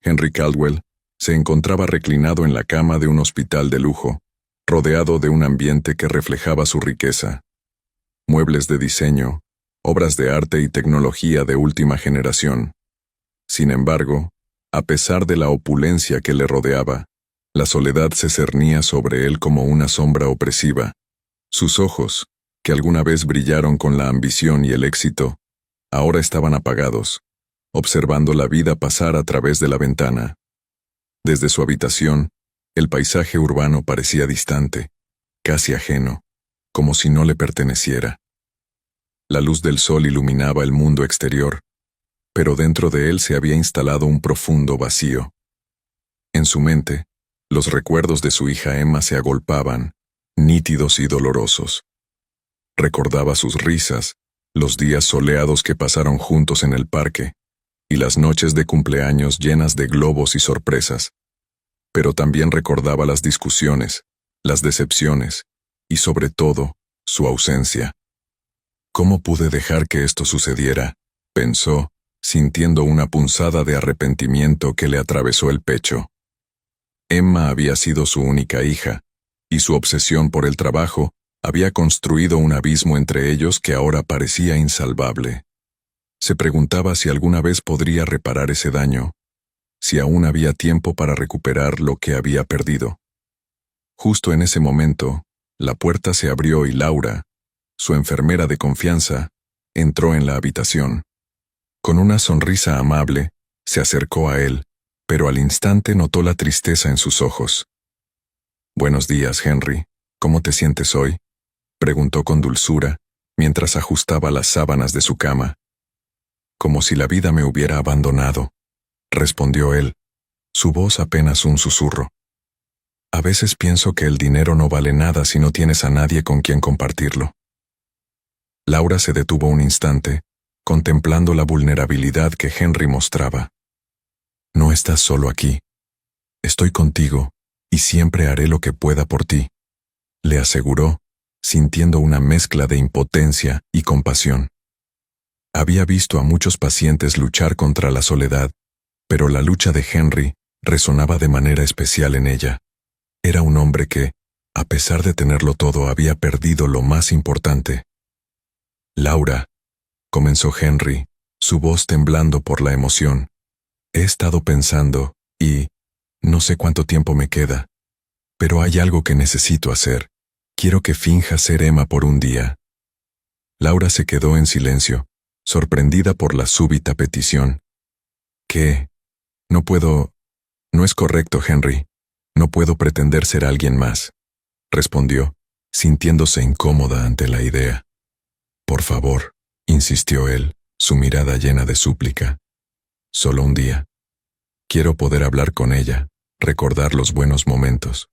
Henry Caldwell, se encontraba reclinado en la cama de un hospital de lujo, rodeado de un ambiente que reflejaba su riqueza. Muebles de diseño, obras de arte y tecnología de última generación. Sin embargo, a pesar de la opulencia que le rodeaba, la soledad se cernía sobre él como una sombra opresiva. Sus ojos, que alguna vez brillaron con la ambición y el éxito, ahora estaban apagados, observando la vida pasar a través de la ventana. Desde su habitación, el paisaje urbano parecía distante, casi ajeno, como si no le perteneciera. La luz del sol iluminaba el mundo exterior, pero dentro de él se había instalado un profundo vacío. En su mente, los recuerdos de su hija Emma se agolpaban, nítidos y dolorosos. Recordaba sus risas, los días soleados que pasaron juntos en el parque, y las noches de cumpleaños llenas de globos y sorpresas. Pero también recordaba las discusiones, las decepciones, y sobre todo, su ausencia. ¿Cómo pude dejar que esto sucediera?, pensó, sintiendo una punzada de arrepentimiento que le atravesó el pecho. Emma había sido su única hija, y su obsesión por el trabajo había construido un abismo entre ellos que ahora parecía insalvable. Se preguntaba si alguna vez podría reparar ese daño, si aún había tiempo para recuperar lo que había perdido. Justo en ese momento, la puerta se abrió y Laura, su enfermera de confianza, entró en la habitación. Con una sonrisa amable, se acercó a él, pero al instante notó la tristeza en sus ojos. «Buenos días, Henry. ¿Cómo te sientes hoy?», preguntó con dulzura, mientras ajustaba las sábanas de su cama. «Como si la vida me hubiera abandonado», respondió él, su voz apenas un susurro. «A veces pienso que el dinero no vale nada si no tienes a nadie con quien compartirlo». Laura se detuvo un instante, contemplando la vulnerabilidad que Henry mostraba. «No estás solo aquí. Estoy contigo, y siempre haré lo que pueda por ti», le aseguró, sintiendo una mezcla de impotencia y compasión. Había visto a muchos pacientes luchar contra la soledad, pero la lucha de Henry resonaba de manera especial en ella. Era un hombre que, a pesar de tenerlo todo, había perdido lo más importante. «Laura», comenzó Henry, su voz temblando por la emoción, «he estado pensando, y no sé cuánto tiempo me queda, pero hay algo que necesito hacer. Quiero que finjas ser Emma por un día». Laura se quedó en silencio, sorprendida por la súbita petición. «¿Qué? No puedo... No es correcto, Henry. No puedo pretender ser alguien más», respondió, sintiéndose incómoda ante la idea. «Por favor», insistió él, su mirada llena de súplica. «Solo un día. Quiero poder hablar con ella, recordar los buenos momentos.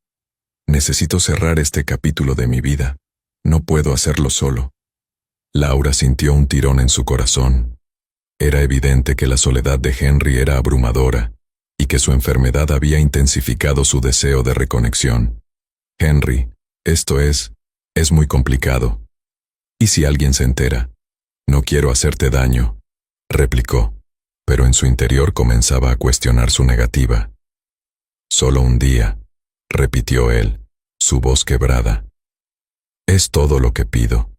Necesito cerrar este capítulo de mi vida. No puedo hacerlo solo». Laura sintió un tirón en su corazón. Era evidente que la soledad de Henry era abrumadora y que su enfermedad había intensificado su deseo de reconexión. «Henry, esto es muy complicado. ¿Y si alguien se entera?» «No quiero hacerte daño», replicó, pero en su interior comenzaba a cuestionar su negativa. «Solo un día», repitió él, su voz quebrada. «Es todo lo que pido.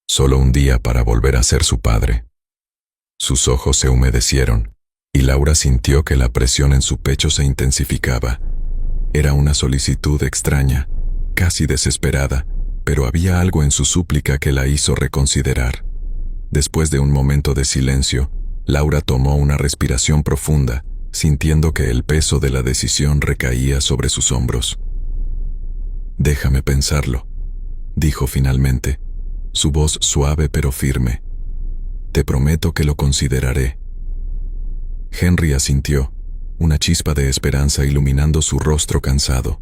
Solo un día para volver a ser su padre». Sus ojos se humedecieron, y Laura sintió que la presión en su pecho se intensificaba. Era una solicitud extraña, casi desesperada, pero había algo en su súplica que la hizo reconsiderar. Después de un momento de silencio, Laura tomó una respiración profunda, sintiendo que el peso de la decisión recaía sobre sus hombros. «Déjame pensarlo», dijo finalmente, su voz suave pero firme. «Te prometo que lo consideraré». Henry asintió, una chispa de esperanza iluminando su rostro cansado.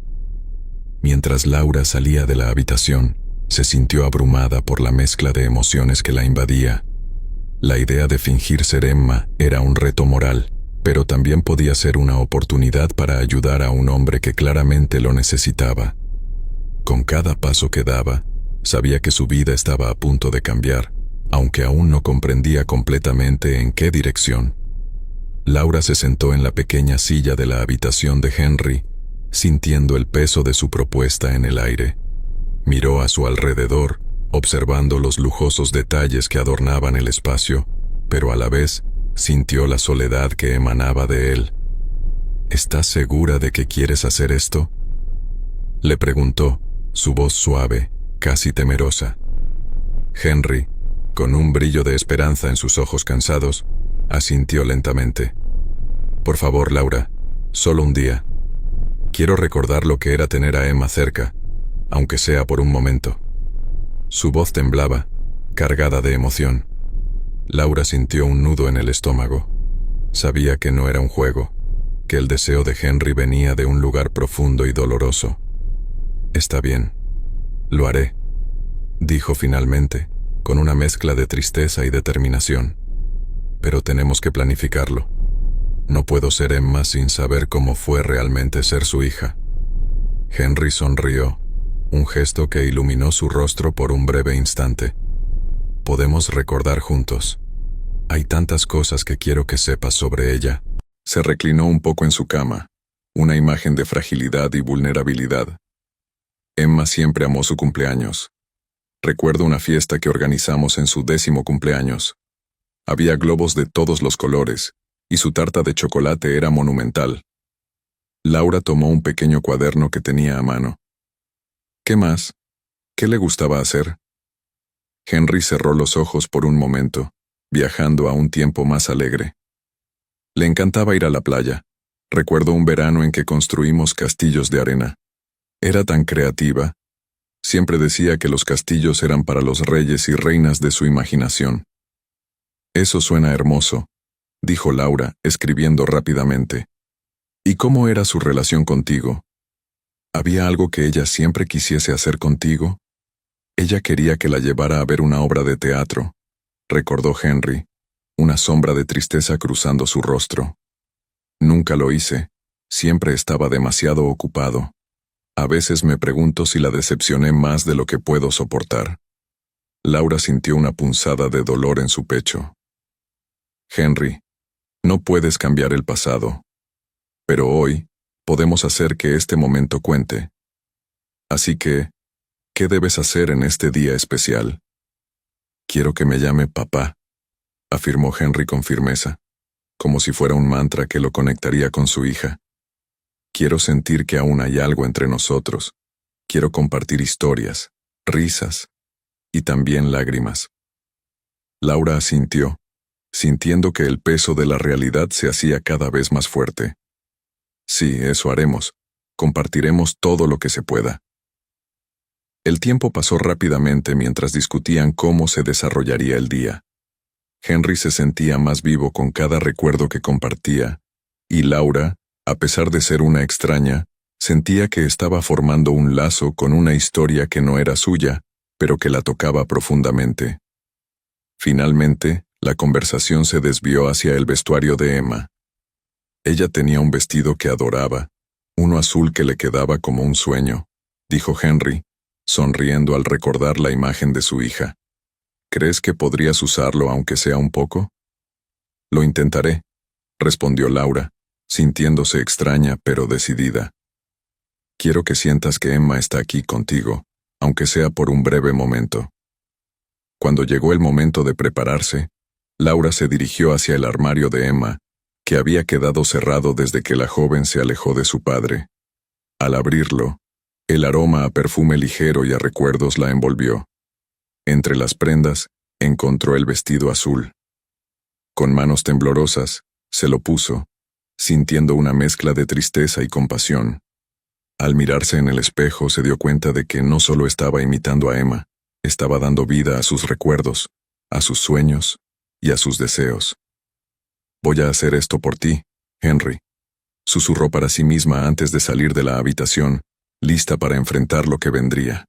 Mientras Laura salía de la habitación, se sintió abrumada por la mezcla de emociones que la invadía. La idea de fingir ser Emma era un reto moral, pero también podía ser una oportunidad para ayudar a un hombre que claramente lo necesitaba. Con cada paso que daba, sabía que su vida estaba a punto de cambiar, aunque aún no comprendía completamente en qué dirección. Laura se sentó en la pequeña silla de la habitación de Henry, sintiendo el peso de su propuesta en el aire. Miró a su alrededor, observando los lujosos detalles que adornaban el espacio, pero a la vez sintió la soledad que emanaba de él. ¿Estás segura de que quieres hacer esto?, le preguntó, su voz suave, casi temerosa. Henry, con un brillo de esperanza en sus ojos cansados, asintió lentamente. Por favor, Laura, solo un día. Quiero recordar lo que era tener a Emma cerca, aunque sea por un momento. Su voz temblaba, cargada de emoción. Laura sintió un nudo en el estómago. Sabía que no era un juego, que el deseo de Henry venía de un lugar profundo y doloroso. Está bien, lo haré, dijo finalmente, con una mezcla de tristeza y determinación. Pero tenemos que planificarlo. No puedo ser Emma sin saber cómo fue realmente ser su hija. Henry sonrió, un gesto que iluminó su rostro por un breve instante. Podemos recordar juntos. Hay tantas cosas que quiero que sepas sobre ella. Se reclinó un poco en su cama, una imagen de fragilidad y vulnerabilidad. Emma siempre amó su cumpleaños. Recuerdo una fiesta que organizamos en su 10º cumpleaños. Había globos de todos los colores, y su tarta de chocolate era monumental. Laura tomó un pequeño cuaderno que tenía a mano. ¿Qué más? ¿Qué le gustaba hacer? Henry cerró los ojos por un momento, viajando a un tiempo más alegre. Le encantaba ir a la playa. Recuerdo un verano en que construimos castillos de arena. Era tan creativa. Siempre decía que los castillos eran para los reyes y reinas de su imaginación. Eso suena hermoso, dijo Laura, escribiendo rápidamente. ¿Y cómo era su relación contigo? ¿Había algo que ella siempre quisiese hacer contigo? Ella quería que la llevara a ver una obra de teatro, recordó Henry, una sombra de tristeza cruzando su rostro. Nunca lo hice, siempre estaba demasiado ocupado. A veces me pregunto si la decepcioné más de lo que puedo soportar. Laura sintió una punzada de dolor en su pecho. Henry, no puedes cambiar el pasado. Pero hoy, podemos hacer que este momento cuente. Así que, ¿qué debes hacer en este día especial? Quiero que me llame papá, afirmó Henry con firmeza, como si fuera un mantra que lo conectaría con su hija. Quiero sentir que aún hay algo entre nosotros. Quiero compartir historias, risas y también lágrimas. Laura asintió, sintiendo que el peso de la realidad se hacía cada vez más fuerte. Sí, eso haremos. Compartiremos todo lo que se pueda. El tiempo pasó rápidamente mientras discutían cómo se desarrollaría el día. Henry se sentía más vivo con cada recuerdo que compartía, y Laura, a pesar de ser una extraña, sentía que estaba formando un lazo con una historia que no era suya, pero que la tocaba profundamente. Finalmente, la conversación se desvió hacia el vestuario de Emma. Ella tenía un vestido que adoraba, uno azul que le quedaba como un sueño, dijo Henry, sonriendo al recordar la imagen de su hija. ¿Crees que podrías usarlo aunque sea un poco? Lo intentaré, respondió Laura, sintiéndose extraña pero decidida. Quiero que sientas que Emma está aquí contigo, aunque sea por un breve momento. Cuando llegó el momento de prepararse, Laura se dirigió hacia el armario de Emma, que había quedado cerrado desde que la joven se alejó de su padre. Al abrirlo, el aroma a perfume ligero y a recuerdos la envolvió. Entre las prendas, encontró el vestido azul. Con manos temblorosas, se lo puso, sintiendo una mezcla de tristeza y compasión. Al mirarse en el espejo se dio cuenta de que no solo estaba imitando a Emma, estaba dando vida a sus recuerdos, a sus sueños y a sus deseos. Voy a hacer esto por ti, Henry, susurró para sí misma antes de salir de la habitación, lista para enfrentar lo que vendría.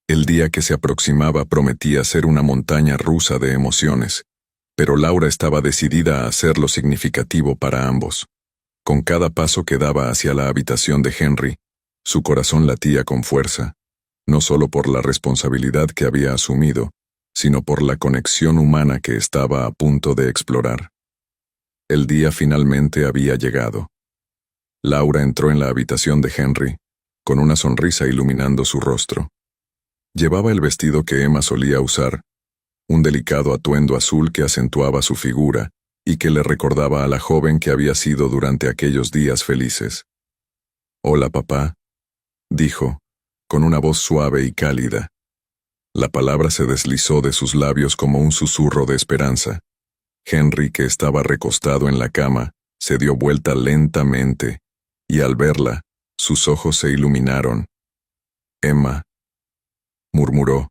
El día que se aproximaba prometía ser una montaña rusa de emociones, pero Laura estaba decidida a hacerlo significativo para ambos. Con cada paso que daba hacia la habitación de Henry, su corazón latía con fuerza, no solo por la responsabilidad que había asumido, sino por la conexión humana que estaba a punto de explorar. El día finalmente había llegado. Laura entró en la habitación de Henry, con una sonrisa iluminando su rostro. Llevaba el vestido que Emma solía usar, un delicado atuendo azul que acentuaba su figura y que le recordaba a la joven que había sido durante aquellos días felices. «Hola, papá», dijo, con una voz suave y cálida. La palabra se deslizó de sus labios como un susurro de esperanza. Henry, que estaba recostado en la cama, se dio vuelta lentamente, y al verla, sus ojos se iluminaron. «Emma», murmuró,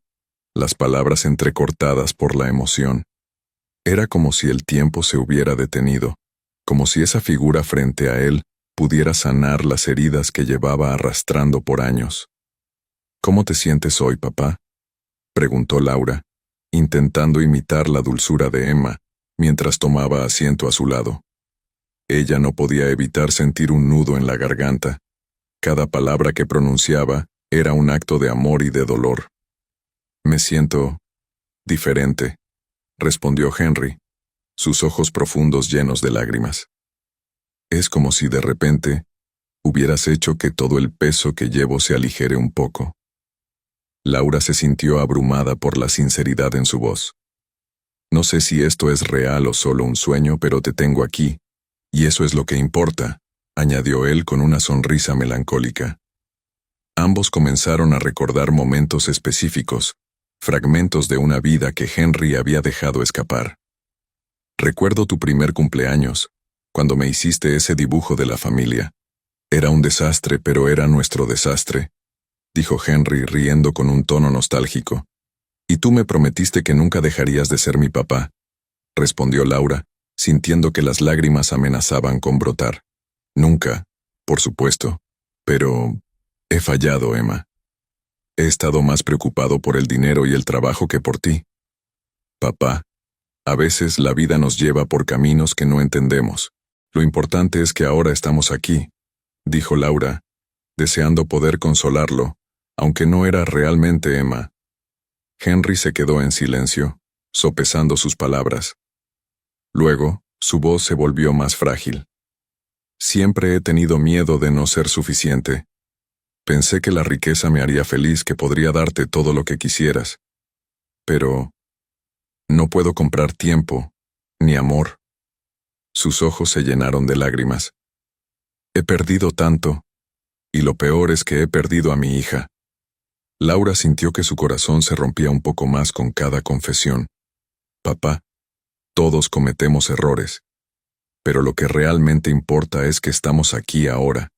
las palabras entrecortadas por la emoción. Era como si el tiempo se hubiera detenido, como si esa figura frente a él pudiera sanar las heridas que llevaba arrastrando por años. «¿Cómo te sientes hoy, papá?», preguntó Laura, intentando imitar la dulzura de Emma, mientras tomaba asiento a su lado. Ella no podía evitar sentir un nudo en la garganta. Cada palabra que pronunciaba era un acto de amor y de dolor. «Me siento diferente», respondió Henry, sus ojos profundos llenos de lágrimas. «Es como si de repente hubieras hecho que todo el peso que llevo se aligere un poco». Laura se sintió abrumada por la sinceridad en su voz. «No sé si esto es real o solo un sueño, pero te tengo aquí, y eso es lo que importa», añadió él con una sonrisa melancólica. Ambos comenzaron a recordar momentos específicos, fragmentos de una vida que Henry había dejado escapar. «Recuerdo tu primer cumpleaños, cuando me hiciste ese dibujo de la familia. Era un desastre, pero era nuestro desastre», dijo Henry riendo con un tono nostálgico. «Y tú me prometiste que nunca dejarías de ser mi papá», respondió Laura, sintiendo que las lágrimas amenazaban con brotar. «Nunca, por supuesto. Pero he fallado, Emma. He estado más preocupado por el dinero y el trabajo que por ti. Papá, a veces la vida nos lleva por caminos que no entendemos. Lo importante es que ahora estamos aquí», dijo Laura, deseando poder consolarlo, aunque no era realmente Emma. Henry se quedó en silencio, sopesando sus palabras. Luego, su voz se volvió más frágil. «Siempre he tenido miedo de no ser suficiente. Pensé que la riqueza me haría feliz, que podría darte todo lo que quisieras. Pero no puedo comprar tiempo, ni amor». Sus ojos se llenaron de lágrimas. «He perdido tanto, y lo peor es que he perdido a mi hija». Laura sintió que su corazón se rompía un poco más con cada confesión. «Papá, todos cometemos errores, pero lo que realmente importa es que estamos aquí ahora.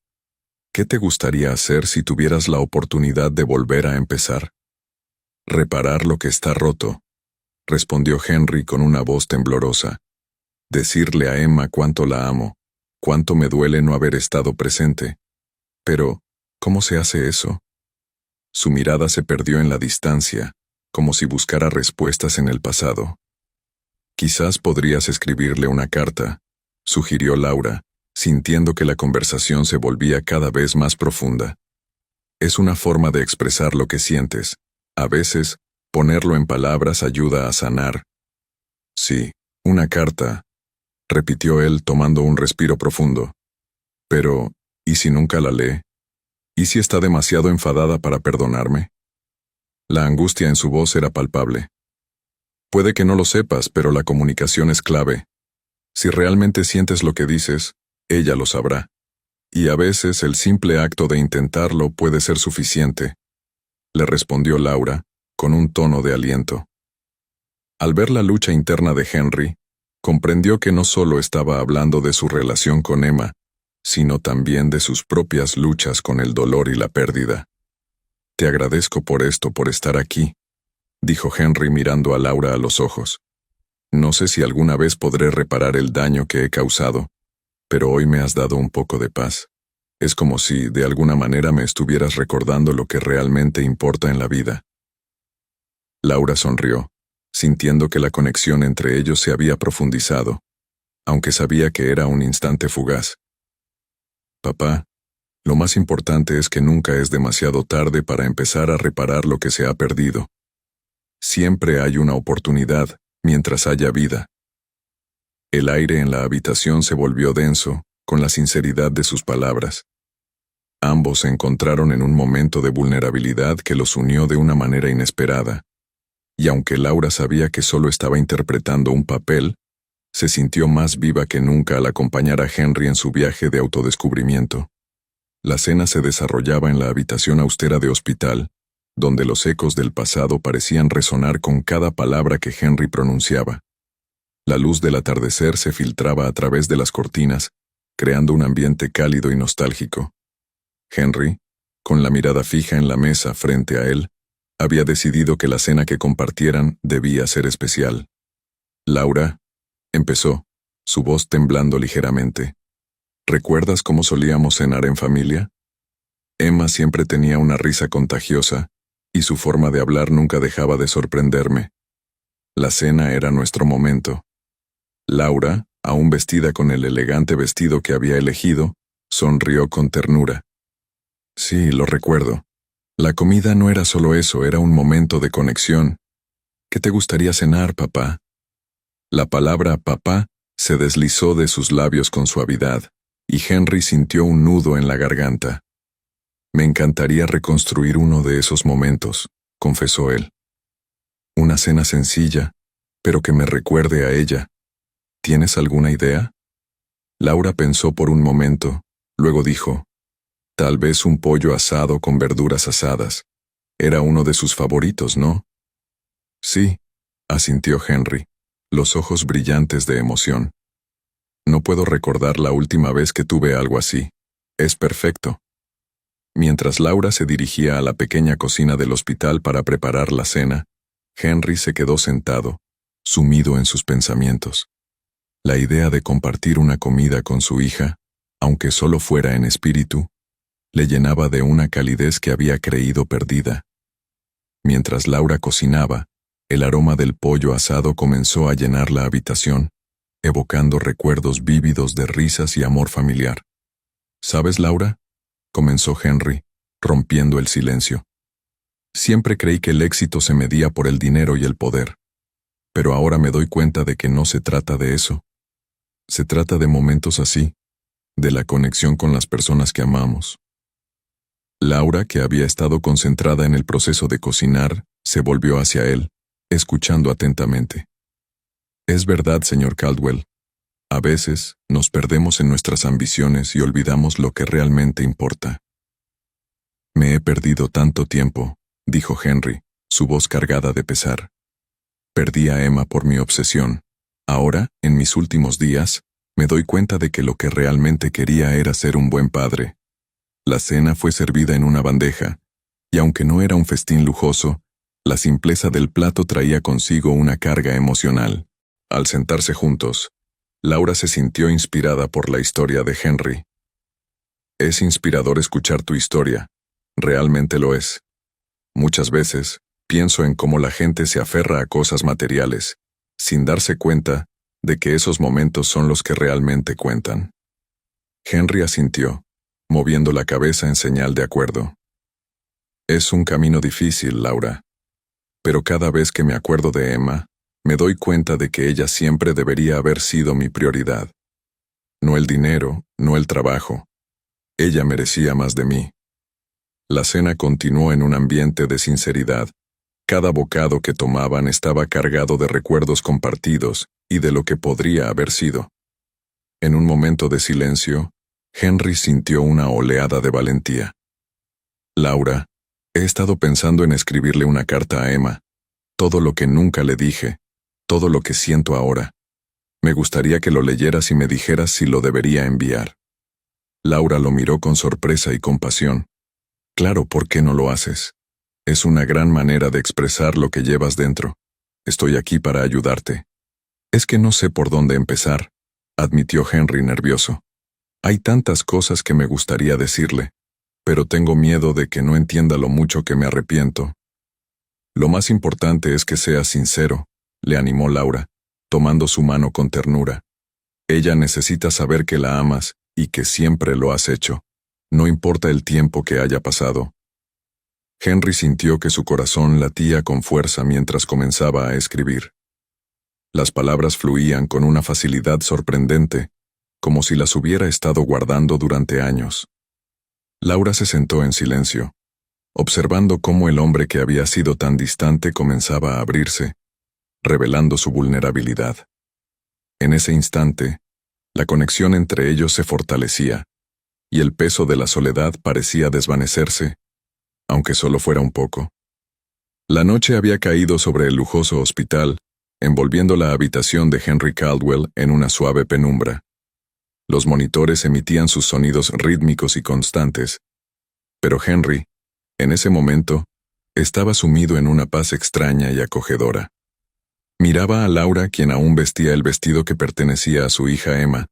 ¿Qué te gustaría hacer si tuvieras la oportunidad de volver a empezar?» «Reparar lo que está roto», respondió Henry con una voz temblorosa. «Decirle a Emma cuánto la amo, cuánto me duele no haber estado presente. Pero, ¿cómo se hace eso?». Su mirada se perdió en la distancia, como si buscara respuestas en el pasado. «Quizás podrías escribirle una carta», sugirió Laura, sintiendo que la conversación se volvía cada vez más profunda. «Es una forma de expresar lo que sientes. A veces, ponerlo en palabras ayuda a sanar». «Sí, una carta», repitió él tomando un respiro profundo. «Pero, ¿y si nunca la lee? ¿Y si está demasiado enfadada para perdonarme?». La angustia en su voz era palpable. «Puede que no lo sepas, pero la comunicación es clave. Si realmente sientes lo que dices, ella lo sabrá. Y a veces el simple acto de intentarlo puede ser suficiente», le respondió Laura, con un tono de aliento. Al ver la lucha interna de Henry, comprendió que no solo estaba hablando de su relación con Emma, sino también de sus propias luchas con el dolor y la pérdida. «Te agradezco por esto, por estar aquí», dijo Henry mirando a Laura a los ojos. «No sé si alguna vez podré reparar el daño que he causado, pero hoy me has dado un poco de paz. Es como si, de alguna manera, me estuvieras recordando lo que realmente importa en la vida». Laura sonrió, sintiendo que la conexión entre ellos se había profundizado, aunque sabía que era un instante fugaz. «Papá, lo más importante es que nunca es demasiado tarde para empezar a reparar lo que se ha perdido. Siempre hay una oportunidad mientras haya vida». El aire en la habitación se volvió denso, con la sinceridad de sus palabras. Ambos se encontraron en un momento de vulnerabilidad que los unió de una manera inesperada. Y aunque Laura sabía que solo estaba interpretando un papel, se sintió más viva que nunca al acompañar a Henry en su viaje de autodescubrimiento. La cena se desarrollaba en la habitación austera de hospital, donde los ecos del pasado parecían resonar con cada palabra que Henry pronunciaba. La luz del atardecer se filtraba a través de las cortinas, creando un ambiente cálido y nostálgico. Henry, con la mirada fija en la mesa frente a él, había decidido que la cena que compartieran debía ser especial. Laura, empezó, su voz temblando ligeramente. ¿Recuerdas cómo solíamos cenar en familia? Emma siempre tenía una risa contagiosa, y su forma de hablar nunca dejaba de sorprenderme. La cena era nuestro momento. Laura, aún vestida con el elegante vestido que había elegido, sonrió con ternura. Sí, lo recuerdo. La comida no era solo eso, era un momento de conexión. ¿Qué te gustaría cenar, papá? La palabra papá se deslizó de sus labios con suavidad, y Henry sintió un nudo en la garganta. Me encantaría reconstruir uno de esos momentos, confesó él. Una cena sencilla, pero que me recuerde a ella. ¿Tienes alguna idea? Laura pensó por un momento, luego dijo, tal vez un pollo asado con verduras asadas. Era uno de sus favoritos, ¿no? Sí, asintió Henry, los ojos brillantes de emoción. No puedo recordar la última vez que tuve algo así. Es perfecto. Mientras Laura se dirigía a la pequeña cocina del hospital para preparar la cena, Henry se quedó sentado, sumido en sus pensamientos. La idea de compartir una comida con su hija, aunque solo fuera en espíritu, le llenaba de una calidez que había creído perdida. Mientras Laura cocinaba, el aroma del pollo asado comenzó a llenar la habitación, evocando recuerdos vívidos de risas y amor familiar. ¿Sabes, Laura?, comenzó Henry, rompiendo el silencio. Siempre creí que el éxito se medía por el dinero y el poder. Pero ahora me doy cuenta de que no se trata de eso. Se trata de momentos así, de la conexión con las personas que amamos. Laura, que había estado concentrada en el proceso de cocinar, se volvió hacia él, escuchando atentamente. Es verdad, señor Caldwell. A veces, nos perdemos en nuestras ambiciones y olvidamos lo que realmente importa. Me he perdido tanto tiempo, dijo Henry, su voz cargada de pesar. Perdí a Emma por mi obsesión. Ahora, en mis últimos días, me doy cuenta de que lo que realmente quería era ser un buen padre. La cena fue servida en una bandeja, y aunque no era un festín lujoso, la simpleza del plato traía consigo una carga emocional. Al sentarse juntos, Laura se sintió inspirada por la historia de Henry. Es inspirador escuchar tu historia, realmente lo es. Muchas veces, pienso en cómo la gente se aferra a cosas materiales, sin darse cuenta de que esos momentos son los que realmente cuentan. Henry asintió, moviendo la cabeza en señal de acuerdo. Es un camino difícil, Laura. Pero cada vez que me acuerdo de Emma, me doy cuenta de que ella siempre debería haber sido mi prioridad. No el dinero, no el trabajo. Ella merecía más de mí. La cena continuó en un ambiente de sinceridad. Cada bocado que tomaban estaba cargado de recuerdos compartidos y de lo que podría haber sido. En un momento de silencio, Henry sintió una oleada de valentía. Laura, he estado pensando en escribirle una carta a Emma. Todo lo que nunca le dije, todo lo que siento ahora. Me gustaría que lo leyeras y me dijeras si lo debería enviar. Laura lo miró con sorpresa y compasión. Claro, ¿por qué no lo haces? Es una gran manera de expresar lo que llevas dentro. Estoy aquí para ayudarte. Es que no sé por dónde empezar, admitió Henry nervioso. Hay tantas cosas que me gustaría decirle, pero tengo miedo de que no entienda lo mucho que me arrepiento. Lo más importante es que seas sincero, le animó Laura, tomando su mano con ternura. Ella necesita saber que la amas y que siempre lo has hecho. No importa el tiempo que haya pasado. Henry sintió que su corazón latía con fuerza mientras comenzaba a escribir. Las palabras fluían con una facilidad sorprendente, como si las hubiera estado guardando durante años. Laura se sentó en silencio, observando cómo el hombre que había sido tan distante comenzaba a abrirse, revelando su vulnerabilidad. En ese instante, la conexión entre ellos se fortalecía, y el peso de la soledad parecía desvanecerse, aunque solo fuera un poco. La noche había caído sobre el lujoso hospital, envolviendo la habitación de Henry Caldwell en una suave penumbra. Los monitores emitían sus sonidos rítmicos y constantes, pero Henry, en ese momento, estaba sumido en una paz extraña y acogedora. Miraba a Laura, quien aún vestía el vestido que pertenecía a su hija Emma,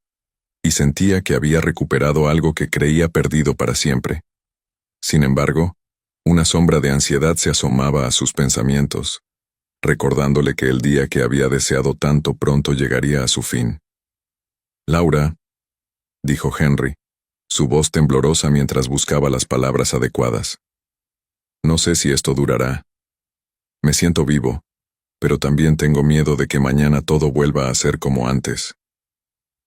y sentía que había recuperado algo que creía perdido para siempre. Sin embargo, una sombra de ansiedad se asomaba a sus pensamientos, recordándole que el día que había deseado tanto pronto llegaría a su fin. «Laura», dijo Henry, su voz temblorosa mientras buscaba las palabras adecuadas. «No sé si esto durará. Me siento vivo, pero también tengo miedo de que mañana todo vuelva a ser como antes».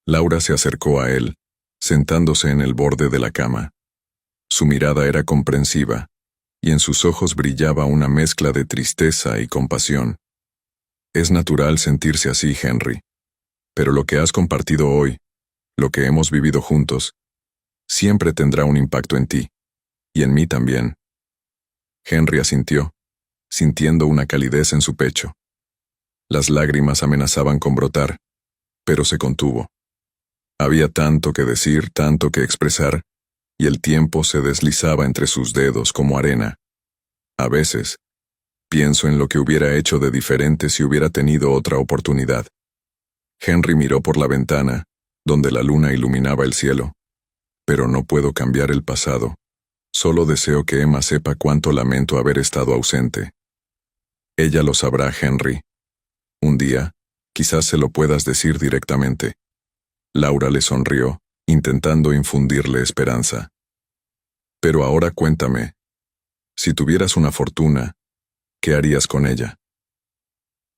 Laura se acercó a él, sentándose en el borde de la cama. Su mirada era comprensiva, y en sus ojos brillaba una mezcla de tristeza y compasión. «Es natural sentirse así, Henry, pero lo que has compartido hoy, lo que hemos vivido juntos, siempre tendrá un impacto en ti, y en mí también». Henry asintió, sintiendo una calidez en su pecho. Las lágrimas amenazaban con brotar, pero se contuvo. Había tanto que decir, tanto que expresar, y el tiempo se deslizaba entre sus dedos como arena. A veces, pienso en lo que hubiera hecho de diferente si hubiera tenido otra oportunidad. Henry miró por la ventana, donde la luna iluminaba el cielo. Pero no puedo cambiar el pasado. Solo deseo que Emma sepa cuánto lamento haber estado ausente. Ella lo sabrá, Henry. Un día, quizás se lo puedas decir directamente. Laura le sonrió, intentando infundirle esperanza. Pero ahora cuéntame, si tuvieras una fortuna, ¿qué harías con ella?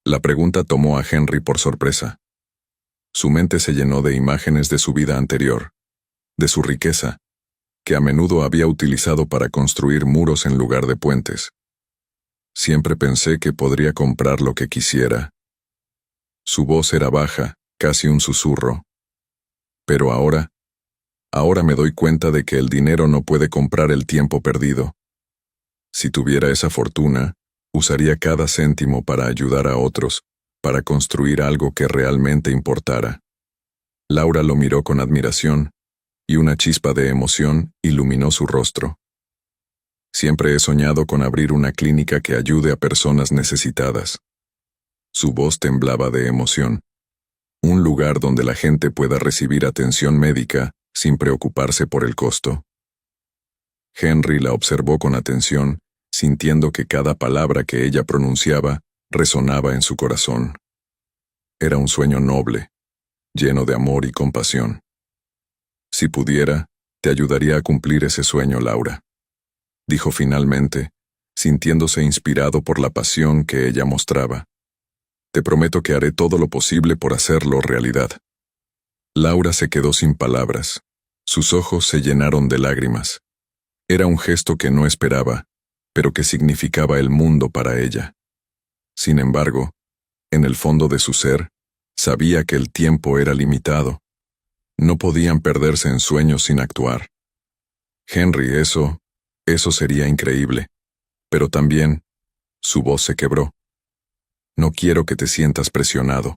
La pregunta tomó a Henry por sorpresa. Su mente se llenó de imágenes de su vida anterior, de su riqueza, que a menudo había utilizado para construir muros en lugar de puentes. Siempre pensé que podría comprar lo que quisiera. Su voz era baja, casi un susurro. Pero ahora me doy cuenta de que el dinero no puede comprar el tiempo perdido. Si tuviera esa fortuna, usaría cada céntimo para ayudar a otros, para construir algo que realmente importara. Laura lo miró con admiración, y una chispa de emoción iluminó su rostro. Siempre he soñado con abrir una clínica que ayude a personas necesitadas. Su voz temblaba de emoción. Un lugar donde la gente pueda recibir atención médica sin preocuparse por el costo. Henry la observó con atención, sintiendo que cada palabra que ella pronunciaba resonaba en su corazón. Era un sueño noble, lleno de amor y compasión. «Si pudiera, te ayudaría a cumplir ese sueño, Laura», dijo finalmente, sintiéndose inspirado por la pasión que ella mostraba. «Te prometo que haré todo lo posible por hacerlo realidad». Laura se quedó sin palabras. Sus ojos se llenaron de lágrimas. Era un gesto que no esperaba, pero que significaba el mundo para ella. Sin embargo, en el fondo de su ser, sabía que el tiempo era limitado. No podían perderse en sueños sin actuar. «Henry, eso sería increíble. Pero también», su voz se quebró, «no quiero que te sientas presionado.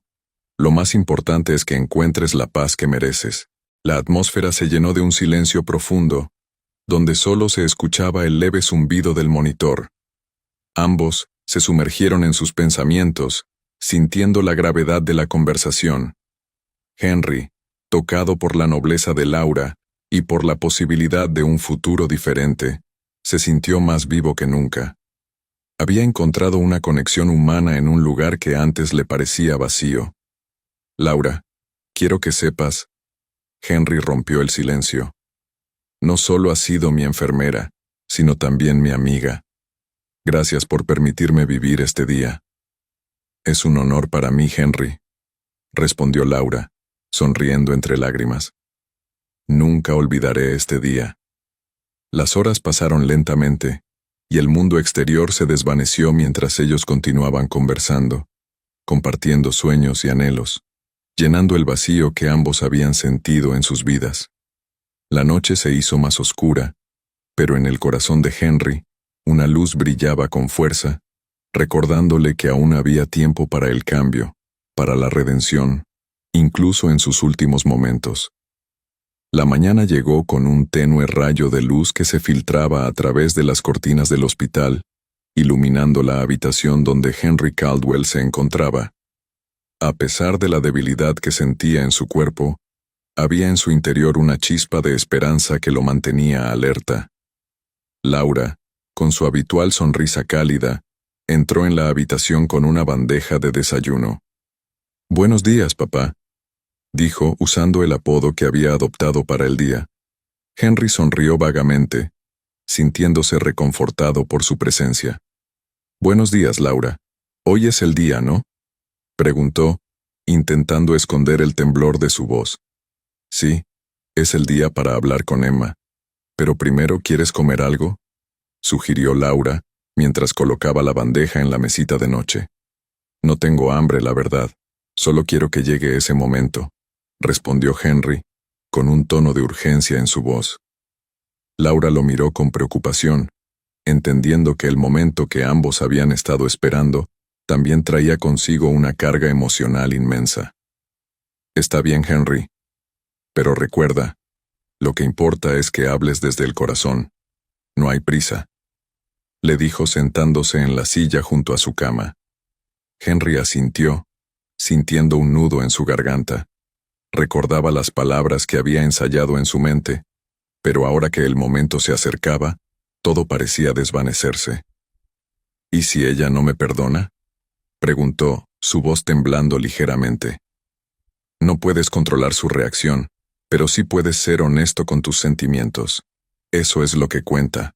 Lo más importante es que encuentres la paz que mereces». La atmósfera se llenó de un silencio profundo, donde solo se escuchaba el leve zumbido del monitor. Ambos se sumergieron en sus pensamientos, sintiendo la gravedad de la conversación. Henry, tocado por la nobleza de Laura y por la posibilidad de un futuro diferente, se sintió más vivo que nunca. Había encontrado una conexión humana en un lugar que antes le parecía vacío. «Laura, quiero que sepas», Henry rompió el silencio, «no solo has sido mi enfermera, sino también mi amiga. Gracias por permitirme vivir este día». «Es un honor para mí, Henry», respondió Laura, sonriendo entre lágrimas. Nunca olvidaré este día. Las horas pasaron lentamente, y el mundo exterior se desvaneció mientras ellos continuaban conversando, compartiendo sueños y anhelos, llenando el vacío que ambos habían sentido en sus vidas. La noche se hizo más oscura, pero en el corazón de Henry, una luz brillaba con fuerza, recordándole que aún había tiempo para el cambio, para la redención, incluso en sus últimos momentos. La mañana llegó con un tenue rayo de luz que se filtraba a través de las cortinas del hospital, iluminando la habitación donde Henry Caldwell se encontraba. A pesar de la debilidad que sentía en su cuerpo, había en su interior una chispa de esperanza que lo mantenía alerta. Laura, con su habitual sonrisa cálida, entró en la habitación con una bandeja de desayuno. «Buenos días, papá», dijo usando el apodo que había adoptado para el día. Henry sonrió vagamente, sintiéndose reconfortado por su presencia. «Buenos días, Laura. Hoy es el día, ¿no?», preguntó, intentando esconder el temblor de su voz. «Sí, es el día para hablar con Emma. Pero primero, ¿quieres comer algo?», sugirió Laura, mientras colocaba la bandeja en la mesita de noche. «No tengo hambre, la verdad. Solo quiero que llegue ese momento», respondió Henry, con un tono de urgencia en su voz. Laura lo miró con preocupación, entendiendo que el momento que ambos habían estado esperando también traía consigo una carga emocional inmensa. «Está bien, Henry. Pero recuerda, lo que importa es que hables desde el corazón. No hay prisa», le dijo sentándose en la silla junto a su cama. Henry asintió, sintiendo un nudo en su garganta. Recordaba las palabras que había ensayado en su mente, pero ahora que el momento se acercaba, todo parecía desvanecerse. «¿Y si ella no me perdona?», preguntó, su voz temblando ligeramente. «No puedes controlar su reacción, pero sí puedes ser honesto con tus sentimientos. Eso es lo que cuenta»,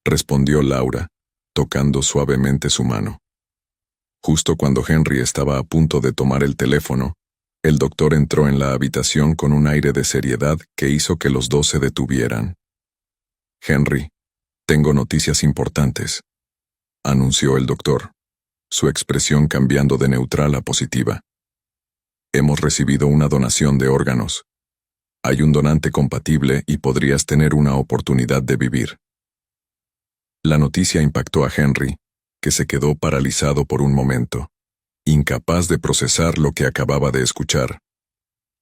respondió Laura, tocando suavemente su mano. Justo cuando Henry estaba a punto de tomar el teléfono, el doctor entró en la habitación con un aire de seriedad que hizo que los dos se detuvieran. «Henry, tengo noticias importantes», anunció el doctor, su expresión cambiando de neutral a positiva. «Hemos recibido una donación de órganos. Hay un donante compatible y podrías tener una oportunidad de vivir». La noticia impactó a Henry, que se quedó paralizado por un momento, incapaz de procesar lo que acababa de escuchar.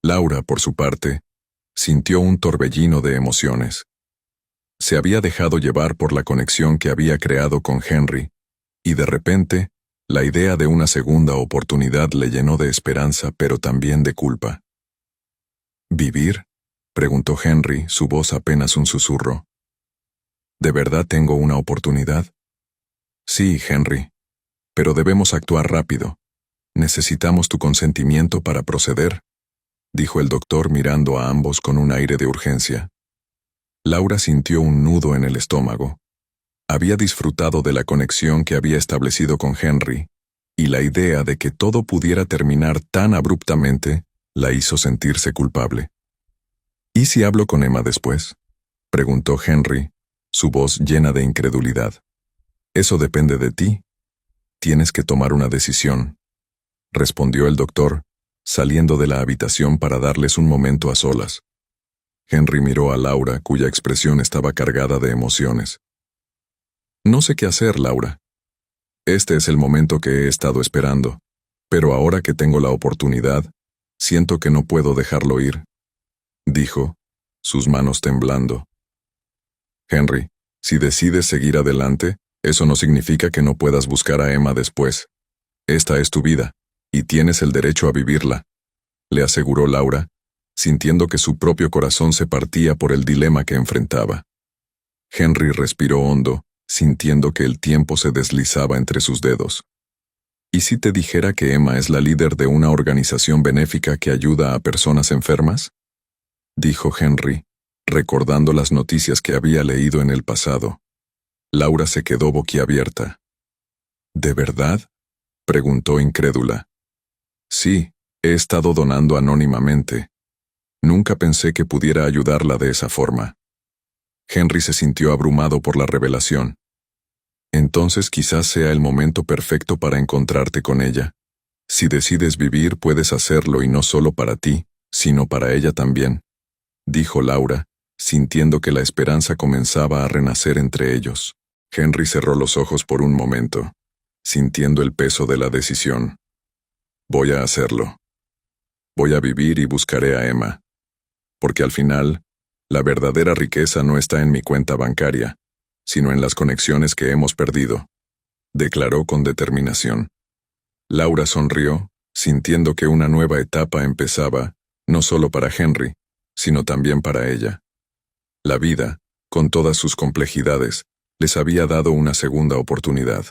Laura, por su parte, sintió un torbellino de emociones. Se había dejado llevar por la conexión que había creado con Henry, y de repente, la idea de una segunda oportunidad le llenó de esperanza, pero también de culpa. «¿Vivir?», preguntó Henry, su voz apenas un susurro. «¿De verdad tengo una oportunidad?». «Sí, Henry. Pero debemos actuar rápido. Necesitamos tu consentimiento para proceder», dijo el doctor mirando a ambos con un aire de urgencia. Laura sintió un nudo en el estómago. Había disfrutado de la conexión que había establecido con Henry, y la idea de que todo pudiera terminar tan abruptamente la hizo sentirse culpable. «¿Y si hablo con Emma después?», preguntó Henry, su voz llena de incredulidad. «Eso depende de ti. Tienes que tomar una decisión», respondió el doctor, saliendo de la habitación para darles un momento a solas. Henry miró a Laura, cuya expresión estaba cargada de emociones. «No sé qué hacer, Laura. Este es el momento que he estado esperando, pero ahora que tengo la oportunidad, siento que no puedo dejarlo ir», dijo, sus manos temblando. «Henry, si decides seguir adelante, eso no significa que no puedas buscar a Emma después. Esta es tu vida, y tienes el derecho a vivirla», le aseguró Laura, sintiendo que su propio corazón se partía por el dilema que enfrentaba. Henry respiró hondo, sintiendo que el tiempo se deslizaba entre sus dedos. «¿Y si te dijera que Emma es la líder de una organización benéfica que ayuda a personas enfermas?», dijo Henry, recordando las noticias que había leído en el pasado. Laura se quedó boquiabierta. «¿De verdad?», preguntó incrédula. «Sí, He estado donando anónimamente. Nunca pensé que pudiera ayudarla de esa forma. Henry se sintió abrumado por la revelación. Entonces quizás sea el momento perfecto para encontrarte con ella. Si decides vivir, puedes hacerlo y no solo para ti, sino para ella también, dijo Laura, sintiendo que la esperanza comenzaba a renacer entre ellos. Henry cerró los ojos por un momento, sintiendo el peso de la decisión. Voy a hacerlo. Voy a vivir y buscaré a Emma. Porque al final, la verdadera riqueza no está en mi cuenta bancaria, sino en las conexiones que hemos perdido, declaró con determinación. Laura sonrió, sintiendo que una nueva etapa empezaba, no solo para Henry, sino también para ella. La vida, con todas sus complejidades, les había dado una segunda oportunidad.